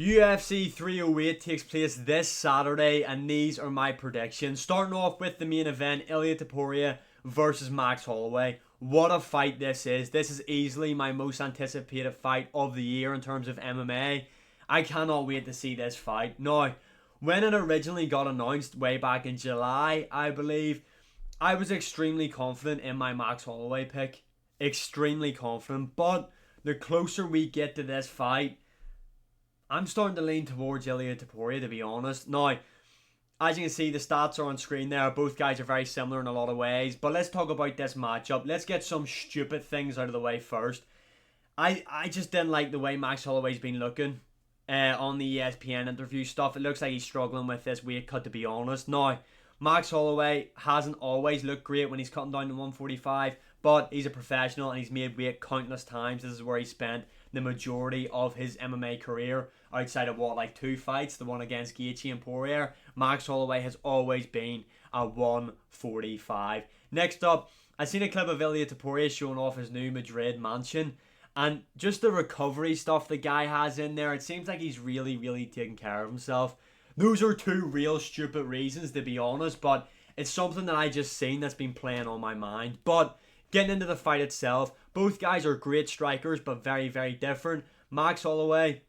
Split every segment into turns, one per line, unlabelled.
UFC 308 takes place this Saturday, and these are my predictions. Starting off with the main event, Ilia Topuria versus Max Holloway. What a fight this is. This is easily my most anticipated fight of the year in terms of MMA. I cannot wait to see this fight. Now, when it originally got announced way back in July, I believe, I was extremely confident in my Max Holloway pick. Extremely confident. But the closer we get to this fight, I'm starting to lean towards Ilia Topuria, to be honest. Now, as you can see, the stats are on screen there. Both guys are very similar in a lot of ways. But let's talk about this matchup. Let's get some stupid things out of the way first. I just didn't like the way Max Holloway's been looking on the ESPN interview stuff. It looks like he's struggling with this weight cut, to be honest. Now, Max Holloway hasn't always looked great when he's cutting down to 145, but he's a professional and he's made weight countless times. This is where he spent the majority of his MMA career, outside of like 2 fights, the one against Gaethje and Poirier. Max Holloway has always been a 145. Next up, I seen a clip of Ilia Topuria showing off his new Madrid mansion, and just the recovery stuff the guy has in there, it seems like he's really, really taking care of himself. Those are 2 real stupid reasons, to be honest, but it's something that I just seen that's been playing on my mind. But getting into the fight itself, both guys are great strikers, but very, very different. Max Holloway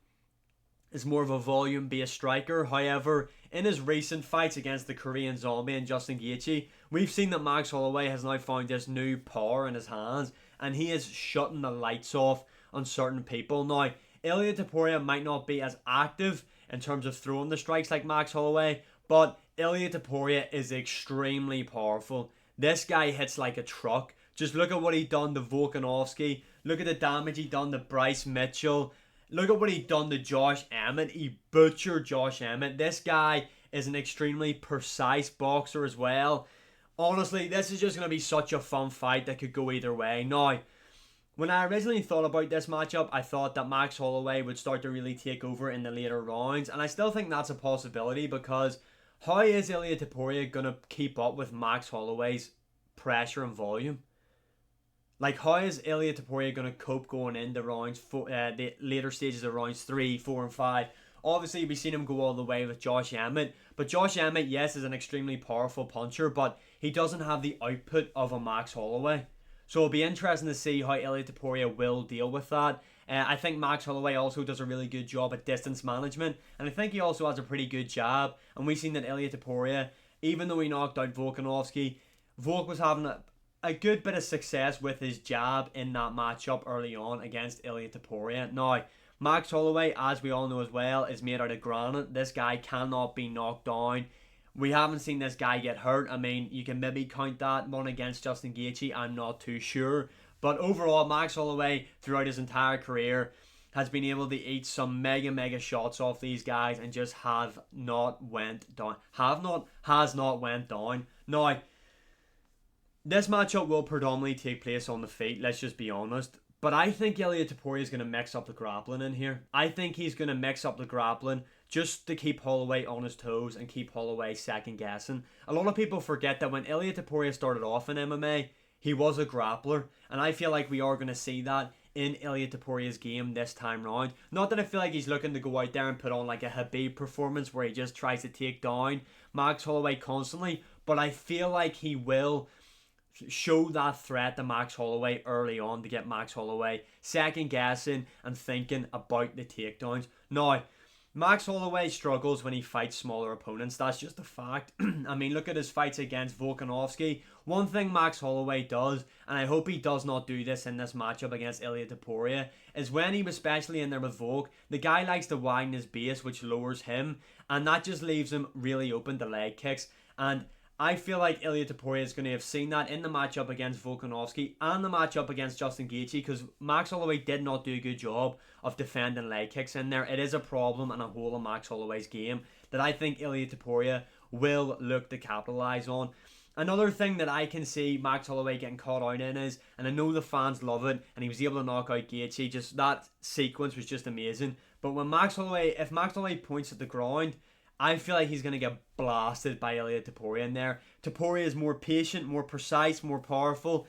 is more of a volume-based striker. However, in his recent fights against the Korean Zombie and Justin Gaethje, we've seen that Max Holloway has now found this new power in his hands, and he is shutting the lights off on certain people. Now, Ilia Topuria might not be as active in terms of throwing the strikes like Max Holloway, but Ilia Topuria is extremely powerful. This guy hits like a truck. Just look at what he done to Volkanovski. Look at the damage he done to Bryce Mitchell. Look at what he done to Josh Emmett. He butchered Josh Emmett. This guy is an extremely precise boxer as well. Honestly, this is just going to be such a fun fight that could go either way. Now, when I originally thought about this matchup, I thought that Max Holloway would start to really take over in the later rounds. And I still think that's a possibility, because how is Ilia Topuria going to keep up with Max Holloway's pressure and volume? Like, how is Ilia Topuria going to cope going into rounds, the later stages of rounds 3, 4, and 5? Obviously, we've seen him go all the way with Josh Emmett. But Josh Emmett, yes, is an extremely powerful puncher, but he doesn't have the output of a Max Holloway. So it'll be interesting to see how Ilia Topuria will deal with that. I think Max Holloway also does a really good job at distance management, and I think he also has a pretty good jab. And we've seen that Ilia Topuria, even though he knocked out Volkanovski, Volk was having a good bit of success with his jab in that matchup early on against Ilia Topuria. Now, Max Holloway, as we all know as well, is made out of granite. This guy cannot be knocked down. We haven't seen this guy get hurt. I mean, you can maybe count that one against Justin Gaethje. I'm not too sure. But overall, Max Holloway, throughout his entire career, has been able to eat some mega shots off these guys and just has not went down. Now, this matchup will predominantly take place on the feet, let's just be honest. But I think Ilia Topuria is going to mix up the grappling in here. I think he's going to mix up the grappling just to keep Holloway on his toes and keep Holloway second guessing. A lot of people forget that when Ilia Topuria started off in MMA, he was a grappler. And I feel like we are going to see that in Ilia Topuria's game this time round. Not that I feel like he's looking to go out there and put on like a Khabib performance where he just tries to take down Max Holloway constantly. But I feel like he will show that threat to Max Holloway early on to get Max Holloway second guessing and thinking about the takedowns. Now, Max Holloway struggles when he fights smaller opponents. That's just a fact. I mean, look at his fights against Volkanovski. One thing Max Holloway does, and I hope he does not do this in this matchup against Ilia Topuria, is when he was especially in there with Volk, the guy likes to widen his base, which lowers him, and that just leaves him really open to leg kicks. And I feel like Ilia Topuria is going to have seen that in the matchup against Volkanovski and the matchup against Justin Gaethje, because Max Holloway did not do a good job of defending leg kicks in there. It is a problem and a hole in Max Holloway's game that I think Ilia Topuria will look to capitalise on. Another thing that I can see Max Holloway getting caught out in is, and I know the fans love it, and he was able to knock out Gaethje, just that sequence was just amazing. But when if Max Holloway points at the ground, I feel like he's going to get blasted by Ilia Topuria in there. Topuria is more patient, more precise, more powerful.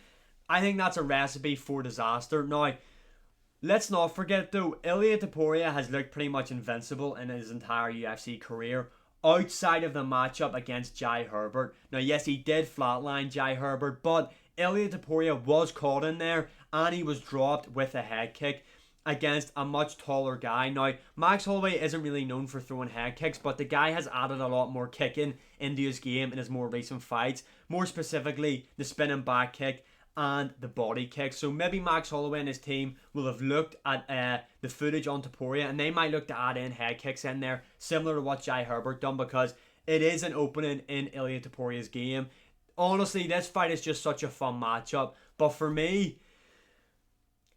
I think that's a recipe for disaster. Now, let's not forget though, Ilia Topuria has looked pretty much invincible in his entire UFC career outside of the matchup against Jai Herbert. Now, yes, he did flatline Jai Herbert, but Ilia Topuria was caught in there and he was dropped with a head kick against a much taller guy. Now, Max Holloway isn't really known for throwing head kicks, but the guy has added a lot more kicking into his game in his more recent fights. More specifically, the spinning back kick and the body kick. So maybe Max Holloway and his team will have looked at the footage on Topuria, and they might look to add in head kicks in there, similar to what Jai Herbert done, because it is an opening in Ilia Topuria's game. Honestly, this fight is just such a fun matchup. But for me,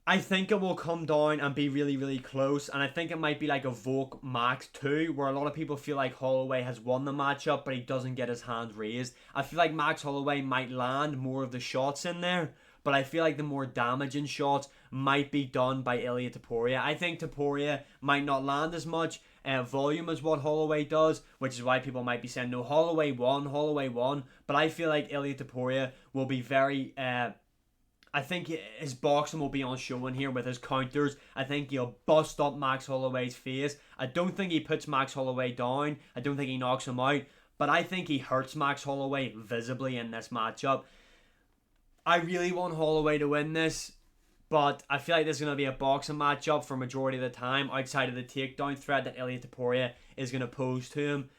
I think it will come down and be really, really close. And I think it might be like a Volk Max 2, where a lot of people feel like Holloway has won the matchup, but he doesn't get his hands raised. I feel like Max Holloway might land more of the shots in there, but I feel like the more damaging shots might be done by Ilia Topuria. I think Topuria might not land as much volume as what Holloway does, which is why people might be saying, no, Holloway won. But I feel like Ilia Topuria will be very... I think his boxing will be on show in here with his counters. I think he'll bust up Max Holloway's face. I don't think he puts Max Holloway down. I don't think he knocks him out. But I think he hurts Max Holloway visibly in this matchup. I really want Holloway to win this, but I feel like this is going to be a boxing matchup for majority of the time outside of the takedown threat that Ilia Topuria is going to pose to him.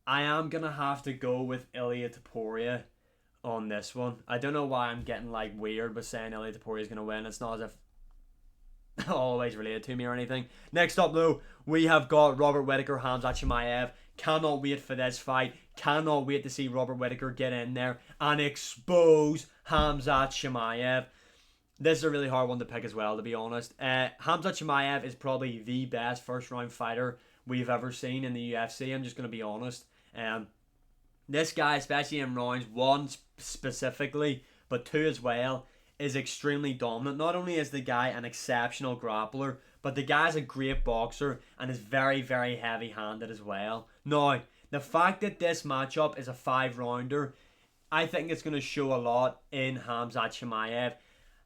I am going to have to go with Ilia Topuria on this one. I don't know why I'm getting like weird with saying Ilia Topuria is going to win. It's not as if Holloway's related to me or anything. Next up though, we have got Robert Whittaker, Khamzat Chimaev. Cannot wait for this fight. Cannot wait to see Robert Whittaker get in there and expose Khamzat Chimaev. This is a really hard one to pick as well, to be honest. Khamzat Chimaev is probably the best first round fighter we've ever seen in the UFC. I'm just going to be honest. This guy, especially in rounds 1 specifically, but 2 as well, is extremely dominant. Not only is the guy an exceptional grappler, but the guy's a great boxer and is very, very heavy-handed as well. Now, the fact that this matchup is a 5-rounder, I think it's going to show a lot in Khamzat Chimaev.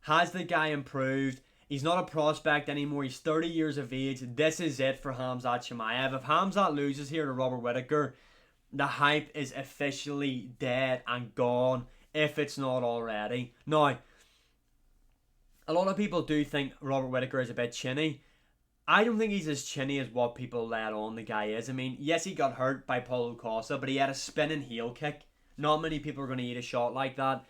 Has the guy improved? He's not a prospect anymore. He's 30 years of age. This is it for Khamzat Chimaev. If Khamzat loses here to Robert Whittaker, the hype is officially dead and gone, if it's not already. Now, a lot of people do think Robert Whittaker is a bit chinny. I don't think he's as chinny as what people let on the guy is. I mean, yes, he got hurt by Paulo Costa, but he had a spinning heel kick. Not many people are going to eat a shot like that.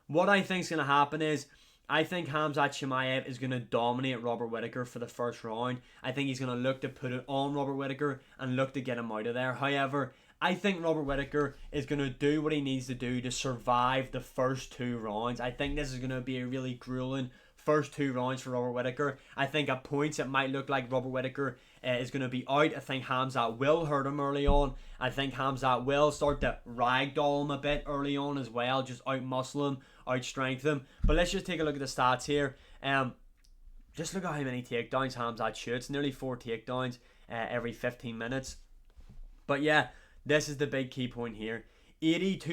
What I think is going to happen is, I think Khamzat Chimaev is going to dominate Robert Whittaker for the first round. I think he's going to look to put it on Robert Whittaker and look to get him out of there. However, I think Robert Whittaker is going to do what he needs to do to survive the first 2 rounds. I think this is going to be a really grueling first 2 rounds for Robert Whittaker. I think at points it might look like Robert Whittaker is going to be out. I think Khamzat will hurt him early on. I think Khamzat will start to ragdoll him a bit early on as well. Just out-muscle him, out-strength him. But let's just take a look at the stats here. Just look at how many takedowns Khamzat shoots. Nearly 4 takedowns every 15 minutes. But yeah, this is the big key point here. 82%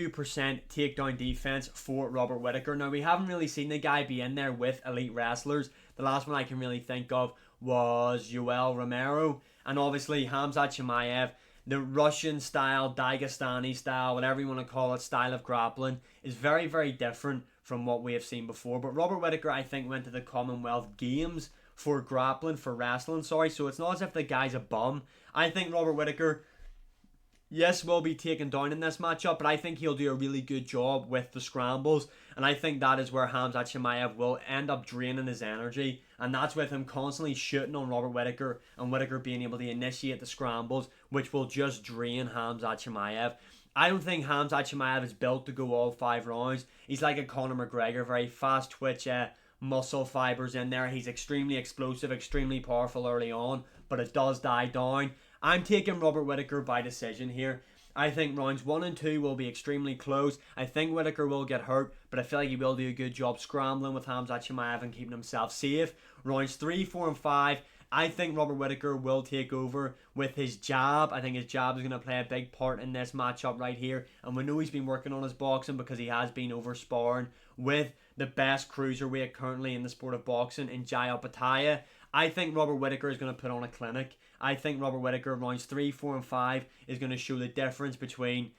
takedown defense for Robert Whittaker. Now, we haven't really seen the guy be in there with elite wrestlers. The last one I can really think of was Yoel Romero. And obviously, Khamzat Chimaev, the Russian style, Dagestani style, whatever you want to call it, style of grappling is very, very different from what we have seen before. But Robert Whittaker, I think, went to the Commonwealth Games for grappling, for wrestling, sorry. So it's not as if the guy's a bum. I think Robert Whittaker, yes, will be taken down in this matchup, but I think he'll do a really good job with the scrambles, and I think that is where Khamzat Chimaev will end up draining his energy, and that's with him constantly shooting on Robert Whittaker, and Whittaker being able to initiate the scrambles, which will just drain Khamzat Chimaev. I don't think Khamzat Chimaev is built to go all 5 rounds. He's like a Conor McGregor, very fast twitch, muscle fibers in there. He's extremely explosive, extremely powerful early on, but it does die down. I'm taking Robert Whittaker by decision here. I think rounds 1 and 2 will be extremely close. I think Whittaker will get hurt, but I feel like he will do a good job scrambling with Khamzat Chimaev and keeping himself safe. Rounds 3, 4, and 5, I think Robert Whittaker will take over with his jab. I think his jab is going to play a big part in this matchup right here. And we know he's been working on his boxing because he has been over sparring with the best cruiserweight currently in the sport of boxing in Jai Opetaia. I think Robert Whittaker is going to put on a clinic. I think Robert Whittaker rounds 3, 4, and 5 is going to show the difference between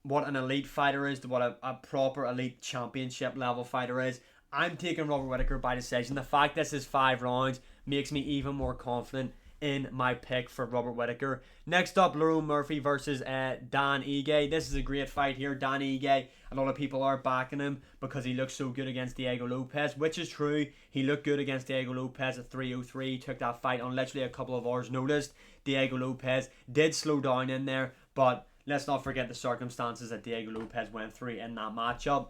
what an elite fighter is to what a proper elite championship level fighter is. I'm taking Robert Whittaker by decision. The fact this is 5 rounds makes me even more confident in my pick for Robert Whittaker. Next up, Lerone Murphy versus Dan Ige. This is a great fight here. Dan Ige, a lot of people are backing him because he looks so good against Diego Lopez, which is true. He looked good against Diego Lopez at 303. Took that fight on literally a couple of hours' notice. Diego Lopez did slow down in there, but let's not forget the circumstances that Diego Lopez went through in that matchup.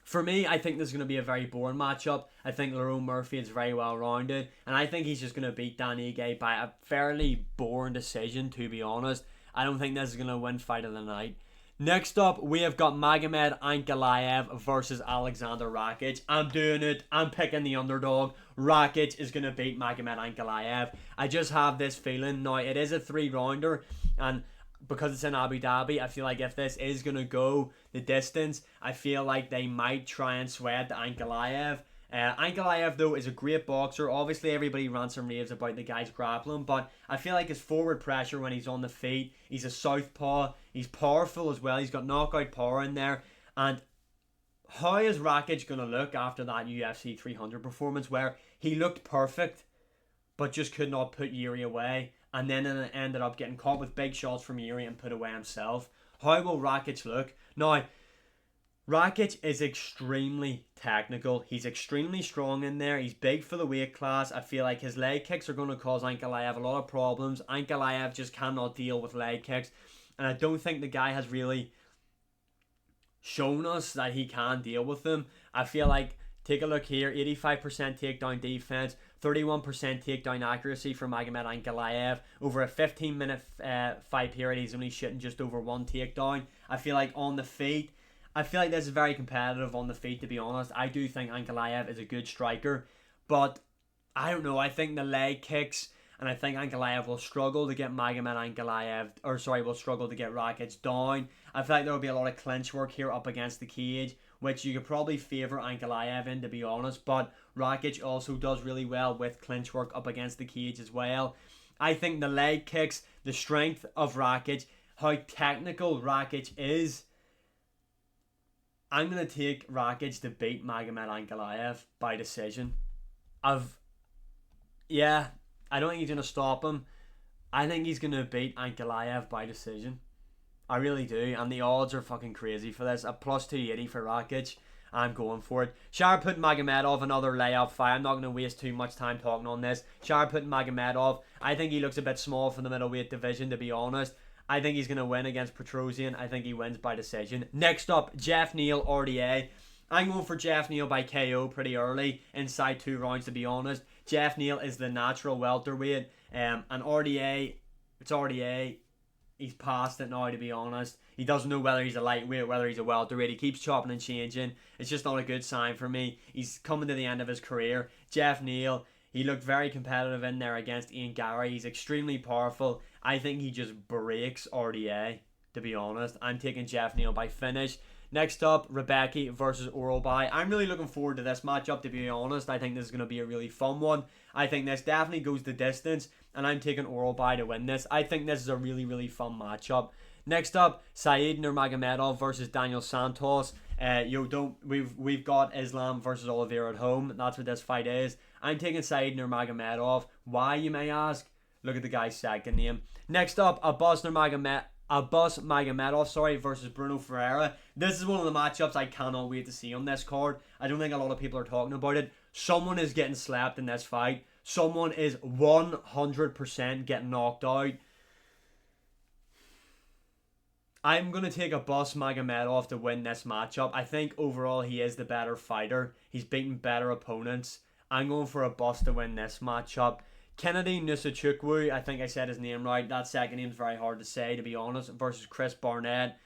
For me, I think this is going to be a very boring matchup. I think Lerone Murphy is very well rounded, and I think he's just going to beat Dan Ige by a fairly boring decision, to be honest. I don't think this is going to win fight of the night. Next up, we have got Magomed Ankalaev versus Alexander Rakic. I'm doing it. I'm picking the underdog. Rakic is going to beat Magomed Ankalaev. I just have this feeling. Now, it is a 3-rounder, and because it's in Abu Dhabi, I feel like if this is going to go the distance, I feel like they might try and sweat Ankalaev. Ankalaev, though, is a great boxer. Obviously, everybody rants and raves about the guy's grappling, but I feel like his forward pressure when he's on the feet, he's a southpaw, he's powerful as well, he's got knockout power in there, and how is Rakic going to look after that UFC 300 performance where he looked perfect, but just could not put Yuri away, and then it ended up getting caught with big shots from Yuri and put away himself? How will Rakic look? Now, Rakic is extremely technical. He's extremely strong in there. He's big for the weight class. I feel like his leg kicks are going to cause Ankalaev a lot of problems. Ankalaev just cannot deal with leg kicks. And I don't think the guy has really shown us that he can deal with them. I feel like, take a look here, 85% takedown defense, 31% takedown accuracy for Magomed Ankalaev. Over a 15-minute fight period, he's only shooting just over 1 takedown. I feel like on the feet, I feel like this is very competitive on the feet, to be honest. I do think Ankalaev is a good striker, but I don't know. I think the leg kicks, and I think Ankalaev will struggle to get will struggle to get Rakic down. I feel like there will be a lot of clinch work here up against the cage, which you could probably favour Ankalaev in, to be honest, but Rakic also does really well with clinch work up against the cage as well. I think the leg kicks, the strength of Rakic, how technical Rakic is, I'm going to take Rakic to beat Magomed Ankalaev by decision. I don't think he's going to stop him. I think he's going to beat Ankalaev by decision. I really do. And the odds are fucking crazy for this. A plus 280 for Rakic. I'm going for it. Shar putting Magomedov another layup fight. I'm not going to waste too much time talking on this. Shar putting Magomedov. I think he looks a bit small for the middleweight division, to be honest. I think he's going to win against Petrosian. I think he wins by decision. Next up, Jeff Neal, RDA. I'm going for Jeff Neal by KO pretty early, inside 2 rounds, to be honest. Jeff Neal is the natural welterweight. And RDA, it's RDA. He's past it now, to be honest. He doesn't know whether he's a lightweight, whether he's a welterweight. He keeps chopping and changing. It's just not a good sign for me. He's coming to the end of his career. Jeff Neal, he looked very competitive in there against Ian Gary. He's extremely powerful. I think he just breaks RDA, to be honest. I'm taking Jeff Neal by finish. Next up, Rebecca versus Oralby. I'm really looking forward to this matchup, to be honest. I think this is going to be a really fun one. I think this definitely goes the distance, and I'm taking Oralby to win this. I think this is a really, really fun matchup. Next up, Said Nurmagomedov versus Daniel Santos. We've got Islam versus Oliveira at home. That's what this fight is. I'm taking Said Nurmagomedov. Why, you may ask? Look at the guy's second name. Next up, Abbas Magomedov versus Bruno Ferreira. This is one of the matchups I cannot wait to see on this card. I don't think a lot of people are talking about it. Someone is getting slapped in this fight. Someone is 100% getting knocked out. I'm going to take Abbas Magomedov to win this matchup. I think overall he is the better fighter. He's beaten better opponents. I'm going for Abbas to win this matchup. Kennedy Nusachukwu, I think I said his name right. That second name is very hard to say, to be honest, versus Chris Barnett.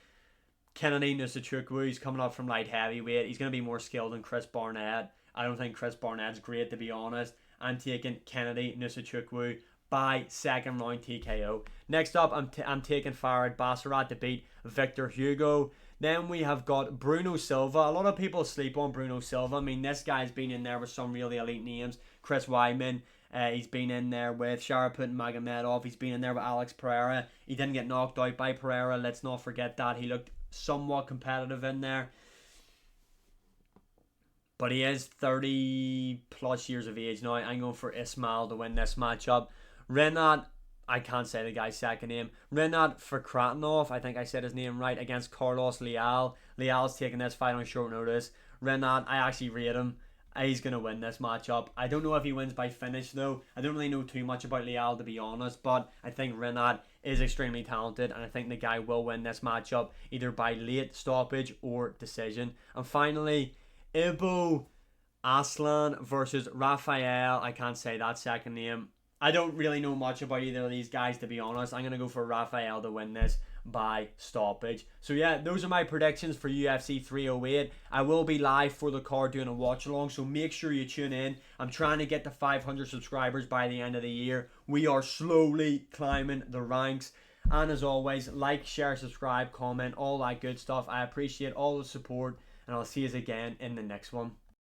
Kennedy Nusachukwu, he's coming up from light heavyweight. He's going to be more skilled than Chris Barnett. I don't think Chris Barnett's great, to be honest. I'm taking Kennedy Nusachukwu by second round TKO. Next up, I'm taking Farid Basharat to beat Victor Hugo. Then we have got Bruno Silva. A lot of people sleep on Bruno Silva. I mean, this guy's been in there with some really elite names. Chris Weidman. He's been in there with Sharaput Magomedov. He's been in there with Alex Pereira. He didn't get knocked out by Pereira. Let's not forget that. He looked somewhat competitive in there. But he is 30 plus years of age now. I'm going for Ismail to win this matchup. Renat, I can't say the guy's second name. Renat Fakhratunov, I think I said his name right, against Carlos Leal. Leal's taking this fight on short notice. Renat, I actually rate him. He's going to win this matchup. I don't know if he wins by finish though. I don't really know too much about Leal to be honest, but I think Renat is extremely talented and I think the guy will win this matchup either by late stoppage or decision. And finally, Ibo Aslan versus Rafael. I can't say that second name. I don't really know much about either of these guys to be honest. I'm going to go for Rafael to win this by stoppage. So yeah, those are my predictions for UFC 308. I will be live for the card doing a watch along, so make sure you tune in. I'm trying to get to 500 subscribers by the end of the year. We are slowly climbing the ranks. And as always, like, share, subscribe, comment, all that good stuff. I appreciate all the support, and I'll see you again in the next one.